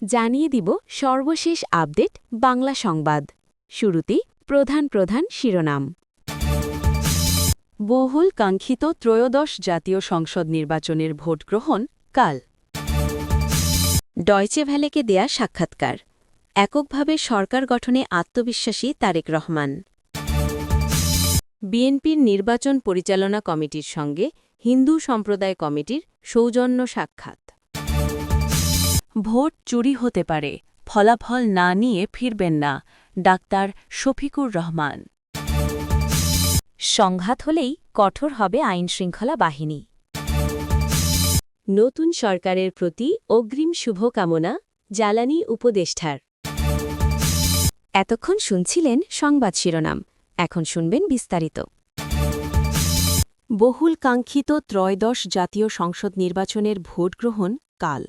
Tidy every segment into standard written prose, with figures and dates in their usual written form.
জানিয়ে দিব সর্বশেষ আপডেট বাংলা সংবাদ। শুরুতেই প্রধান প্রধান শিরোনাম। বহুল কাঙ্ক্ষিত ত্রয়োদশ জাতীয় সংসদ নির্বাচনের ভোট গ্রহণ কাল। ডয়চে ভ্যালেকে দেয়া সাক্ষাৎকার। এককভাবে সরকার গঠনে আত্মবিশ্বাসী তারেক রহমান। বিএনপির নির্বাচন পরিচালনা কমিটির সঙ্গে হিন্দু সম্প্রদায় কমিটির সৌজন্য সাক্ষাৎ। ভোট চুরি হতে পারে, ফলাফল না নিয়ে ফিরবেন না, ডাক্তার শফিকুর রহমান। সংঘাত হলেই কঠোর হবে আইনশৃঙ্খলা বাহিনী। নতুন সরকারের প্রতি অগ্রিম শুভকামনা জ্বালানি উপদেষ্টার। এতক্ষণ শুনছিলেন সংবাদ শিরোনাম, এখন শুনবেন বিস্তারিত। বহুল কাঙ্ক্ষিত ত্রয়োদশ জাতীয় সংসদ নির্বাচনের ভোটগ্রহণ কাল।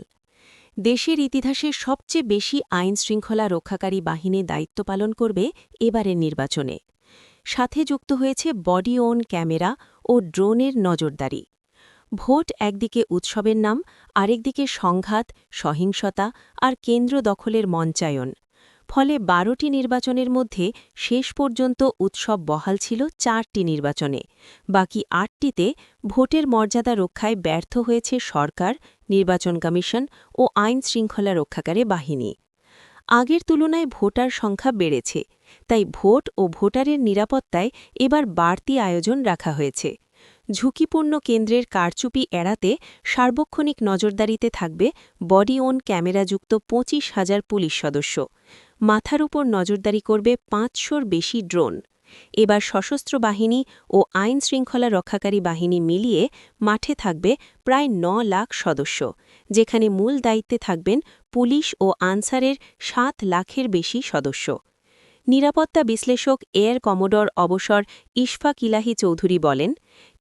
দেশের ইতিহাসে সবচেয়ে বেশি আইন শৃঙ্খলা রক্ষাকারী বাহিনী দায়িত্ব পালন করবে এবারের নির্বাচনে। সাথে যুক্ত হয়েছে বডি ওন ক্যামেরা ও ড্রোনের নজরদারি। ভোট একদিকে উৎসবের নাম, আরেকদিকে সংঘাত, সহিংসতা আর কেন্দ্র দখলের মঞ্চায়ন। ফলে ১২টি নির্বাচনের মধ্যে শেষ পর্যন্ত উৎসব বহাল ছিল ৪টি নির্বাচনে। বাকি ৮টিতে ভোটের মর্যাদা রক্ষায় ব্যর্থ হয়েছে সরকার, নির্বাচন কমিশন ও আইন শৃঙ্খলা রক্ষাকারী বাহিনী। আগের তুলনায় ভোটার সংখ্যা বেড়েছে, তাই ভোট ও ভোটারের নিরাপত্তায় এবার বাড়তি আয়োজন রাখা হয়েছে। ঝুঁকিপূর্ণ কেন্দ্রের কারচুপি এড়াতে সার্বক্ষণিক নজরদারিতে থাকবে বডি ওন ক্যামেরাযুক্ত ২৫,০০০ পুলিশ সদস্য। মাথার উপর নজরদারি করবে ৫০০র বেশি ড্রোন। এবার সশস্ত্র বাহিনী ও আইন শৃঙ্খলা রক্ষাকারী বাহিনী মিলিয়ে মাঠে থাকবে প্রায় ৯ লাখ সদস্য, যেখানে মূল দায়িত্বে থাকবেন পুলিশ ও আনসারের ৭ লাখের বেশি সদস্য। নিরাপত্তা বিশ্লেষক এয়ার কমোডর অবসর ইশফাক ইলাহি চৌধুরী বলেন,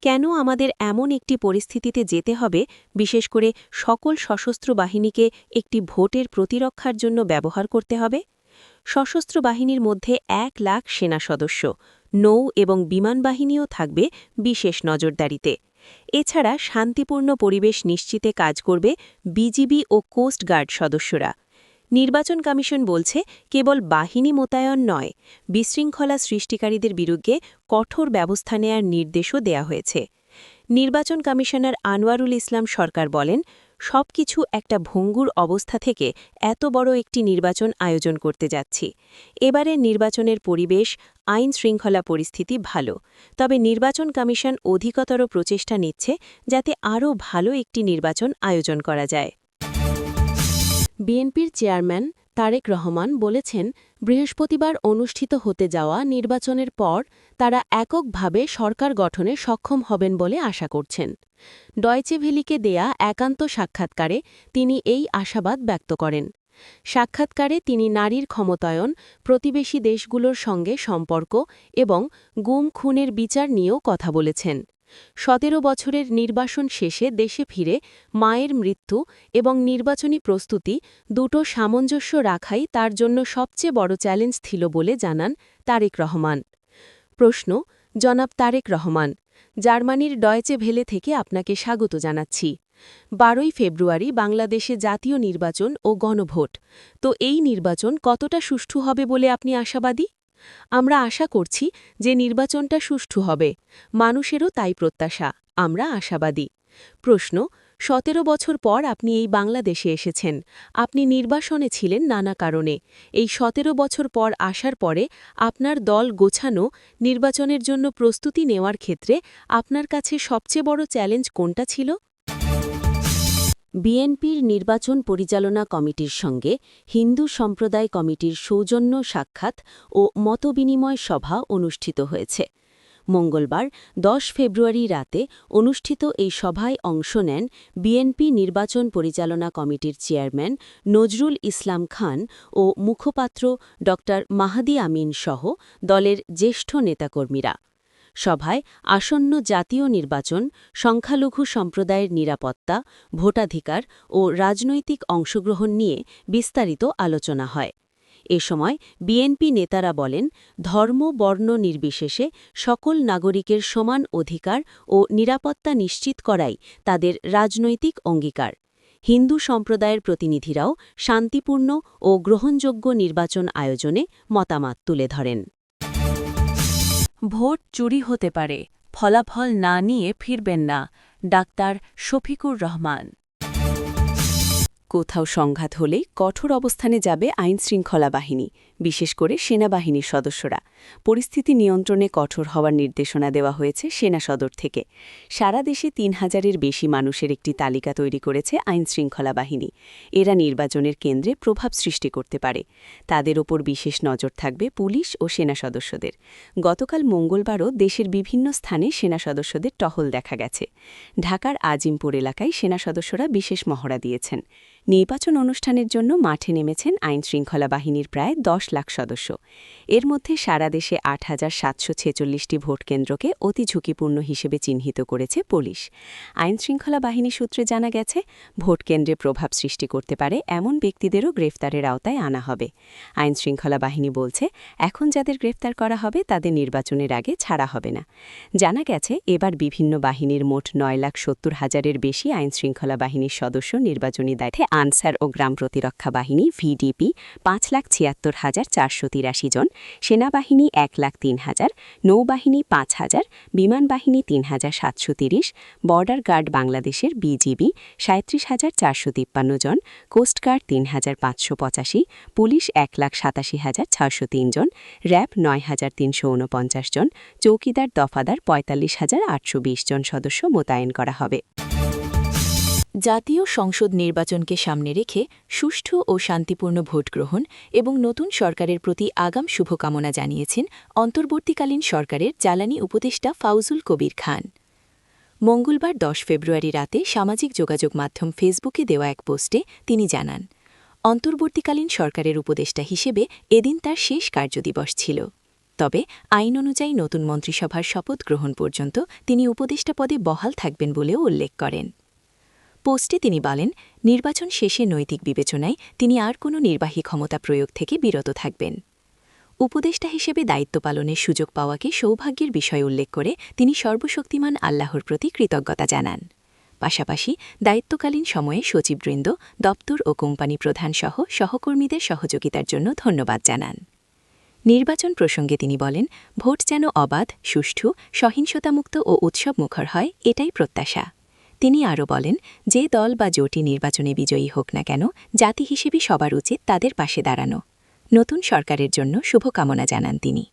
কেন আমাদের এমন একটি পরিস্থিতিতে যেতে হবে, বিশেষ করে সকল সশস্ত্র বাহিনীকে একটি ভোটের প্রতিরক্ষার জন্য ব্যবহার করতে হবে? সশস্ত্র বাহিনীর মধ্যে ১ লাখ সেনা সদস্য, নৌ এবং বিমান বাহিনীও থাকবে বিশেষ নজরদারিতে। এছাড়া শান্তিপূর্ণ পরিবেশ নিশ্চিতে কাজ করবে বিজিবি ও কোস্ট গার্ড সদস্যরা। নির্বাচন কমিশন বলছে, কেবল বাহিনী মোতায়েন নয়, বিশৃঙ্খলা সৃষ্টিকারীদের বিরুদ্ধে কঠোর ব্যবস্থা নেয়ার নির্দেশও দেয়া হয়েছে। নির্বাচন কমিশনার আনোয়ারুল ইসলাম সরকার বলেন, সবকিছু একটা ভঙ্গুর অবস্থা থেকে এত বড় একটি নির্বাচন আয়োজন করতে যাচ্ছি। এবারের নির্বাচনের পরিবেশ, আইন শৃঙ্খলা পরিস্থিতি ভালো, তবে নির্বাচন কমিশন অধিকতর প্রচেষ্টা নিচ্ছে যাতে আরও ভালো একটি নির্বাচন আয়োজন করা যায়। বিএনপির চেয়ারম্যান তারেক রহমান বলেছেন, বৃহস্পতিবার অনুষ্ঠিত হতে যাওয়া নির্বাচনের পর তারা এককভাবে সরকার গঠনে সক্ষম হবেন বলে আশা করছেন। ডয়চে ভেলিকে দেয়া একান্ত সাক্ষাৎকারে তিনি এই আশাবাদ ব্যক্ত করেন। সাক্ষাৎকারে তিনি নারীর ক্ষমতায়ন, প্রতিবেশী দেশগুলোর সঙ্গে সম্পর্ক এবং গুম খুনের বিচার নিয়েও কথা বলেছেন। ১৭ বছরের নির্বাসন শেষে দেশে ফিরে মায়ের মৃত্যু এবং নির্বাচনী প্রস্তুতি দুটো সামঞ্জস্য রাখাই তার জন্য সবচেয়ে বড় চ্যালেঞ্জ ছিল বলে জানান তারেক রহমান। প্রশ্ন, জনাব তারেক রহমান, জার্মানির ডয়চে ভেলে থেকে আপনাকে স্বাগত জানাচ্ছি। ১২ই ফেব্রুয়ারি বাংলাদেশে জাতীয় নির্বাচন ও গণভোট, তো এই নির্বাচন কতটা সুষ্ঠু হবে বলে আপনি আশাবাদী? আমরা আশা করছি যে নির্বাচনটা সুষ্ঠু হবে, মানুষেরও তাই প্রত্যাশা, আমরা আশাবাদী। প্রশ্ন, ১৭ বছর পর আপনি এই বাংলাদেশে এসেছেন, আপনি নির্বাসনে ছিলেন নানা কারণে। এই ১৭ বছর পর আসার পরে আপনার দল গোছানো নির্বাচনের জন্য প্রস্তুতি নেওয়ার ক্ষেত্রে আপনার কাছে সবচেয়ে বড় চ্যালেঞ্জ কোনটা ছিল? বিএনপির নির্বাচন পরিচালনা কমিটির সঙ্গে হিন্দু সম্প্রদায় কমিটির সৌজন্য সাক্ষাৎ ও মতবিনিময় সভা অনুষ্ঠিত হয়েছে। মঙ্গলবার ১০ ফেব্রুয়ারি রাতে অনুষ্ঠিত এই সভায় অংশ নেন বিএনপি নির্বাচন পরিচালনা কমিটির চেয়ারম্যান নজরুল ইসলাম খান ও মুখপাত্র ড মাহাদি আমিন সহ দলের জ্যেষ্ঠ নেতাকর্মীরা। সভায় আসন্ন জাতীয় নির্বাচন, সংখ্যালঘু সম্প্রদায়ের নিরাপত্তা, ভোটাধিকার ও রাজনৈতিক অংশগ্রহণ নিয়ে বিস্তারিত আলোচনা হয়। এ সময় বিএনপি নেতারা বলেন, ধর্ম বর্ণ নির্বিশেষে সকল নাগরিকের সমান অধিকার ও নিরাপত্তা নিশ্চিত করাই তাদের রাজনৈতিক অঙ্গীকার। হিন্দু সম্প্রদায়ের প্রতিনিধিরাও শান্তিপূর্ণ ও গ্রহণযোগ্য নির্বাচন আয়োজনে মতামত তুলে ধরেন। ভোট চুরি হতে পারে, ফলাফল না নিয়ে ফিরবেন না, ডাক্তার শফিকুর রহমান। কোথাও সংঘাত হলেই কঠোর অবস্থানে যাবে আইনশৃঙ্খলা বাহিনী, বিশেষ করে সেনাবাহিনীর সদস্যরা। পরিস্থিতি নিয়ন্ত্রণে কঠোর হওয়ার নির্দেশনা দেওয়া হয়েছে সেনা সদর থেকে। সারা দেশে ৩,০০০-এর বেশি মানুষের একটি তালিকা তৈরি করেছে আইনশৃঙ্খলা বাহিনী। এরা নির্বাচনের কেন্দ্রে প্রভাব সৃষ্টি করতে পারে। তাদের ওপর বিশেষ নজর থাকবে পুলিশ ও সেনা সদস্যদের। গতকাল মঙ্গলবারও দেশের বিভিন্ন স্থানে সেনা সদস্যদের টহল দেখা গেছে। ঢাকার আজিমপুর এলাকায় সেনা সদস্যরা বিশেষ মহড়া দিয়েছেন। নির্বাচন অনুষ্ঠানের জন্য মাঠে নেমেছেন আইনশৃঙ্খলা বাহিনীর প্রায় ১০ লাখ সদস্য। এর মধ্যে সারা দেশে ৮,৭৪৬টি ভোটকেন্দ্রকে অতি ঝুঁকিপূর্ণ হিসেবে চিহ্নিত করেছে পুলিশ। আইনশৃঙ্খলা বাহিনী সূত্রে জানা গেছে, ভোটকেন্দ্রে প্রভাব সৃষ্টি করতে পারে এমন ব্যক্তিদেরও গ্রেফতারের আওতায় আনা হবে। আইনশৃঙ্খলা বাহিনী বলছে, এখন যাদের গ্রেফতার করা হবে তাদের নির্বাচনের আগে ছাড়া হবে না। জানা গেছে, এবার বিভিন্ন বাহিনীর মোট ৯,৭০,০০০-এর বেশি আইনশৃঙ্খলা বাহিনীর সদস্য নির্বাচনী দায়িত্বে। আনসার ও গ্রাম প্রতিরক্ষা বাহিনী ভিডিপি ৫,৭৬,৪৮৩ জন, সেনাবাহিনী ১,০৩,০০০, নৌবাহিনী ৫,০০০, বিমান বাহিনী ৩,৭৩০, বর্ডার গার্ড বাংলাদেশের বিজিবি ৩৭,৪৫৩ জন, কোস্টগার্ড ৩,৫৮৫, পুলিশ ১,৮৭,৬০৩ জন, র্যাব ৯,৩৪৯ জন, চৌকিদার দফাদার ৪৫,৮২০ জন সদস্য মোতায়েন করা হবে। জাতীয় সংসদ নির্বাচনকে সামনে রেখে সুষ্ঠু ও শান্তিপূর্ণ ভোটগ্রহণ এবং নতুন সরকারের প্রতি আগাম শুভকামনা জানিয়েছেন অন্তর্বর্তীকালীন সরকারের জ্বালানি উপদেষ্টা ফাউজুল কবির খান। মঙ্গলবার ১০ ফেব্রুয়ারি রাতে সামাজিক যোগাযোগ মাধ্যম ফেসবুকে দেওয়া এক পোস্টে তিনি জানান, অন্তর্বর্তীকালীন সরকারের উপদেষ্টা হিসেবে এদিন তার শেষ কার্যদিবস ছিল। তবে আইন অনুযায়ী নতুন মন্ত্রিসভার শপথ গ্রহণ পর্যন্ত তিনি উপদেষ্টা পদে বহাল থাকবেন বলেও উল্লেখ করেন। পোস্টে তিনি বলেন, নির্বাচন শেষে নৈতিক বিবেচনায় তিনি আর কোনো নির্বাহী ক্ষমতা প্রয়োগ থেকে বিরত থাকবেন। উপদেষ্টা হিসেবে দায়িত্ব পালনের সুযোগ পাওয়াকে সৌভাগ্যের বিষয় উল্লেখ করে তিনি সর্বশক্তিমান আল্লাহর প্রতি কৃতজ্ঞতা জানান। পাশাপাশি দায়িত্বকালীন সময়ে সচিববৃন্দ, দপ্তর ও কোম্পানি প্রধানসহ সহকর্মীদের সহযোগিতার জন্য ধন্যবাদ জানান। নির্বাচন প্রসঙ্গে তিনি বলেন, ভোট যেন অবাধ, সুষ্ঠু, সহিংসতামুক্ত ও উৎসবমুখর হয়, এটাই প্রত্যাশা। তিনি আরও বলেন, যে দল বা জোটই নির্বাচনে বিজয়ী হোক না কেন, জাতি হিসেবে সবার উচিত তাদের পাশে দাঁড়ানো। নতুন সরকারের জন্য শুভকামনা জানান তিনি।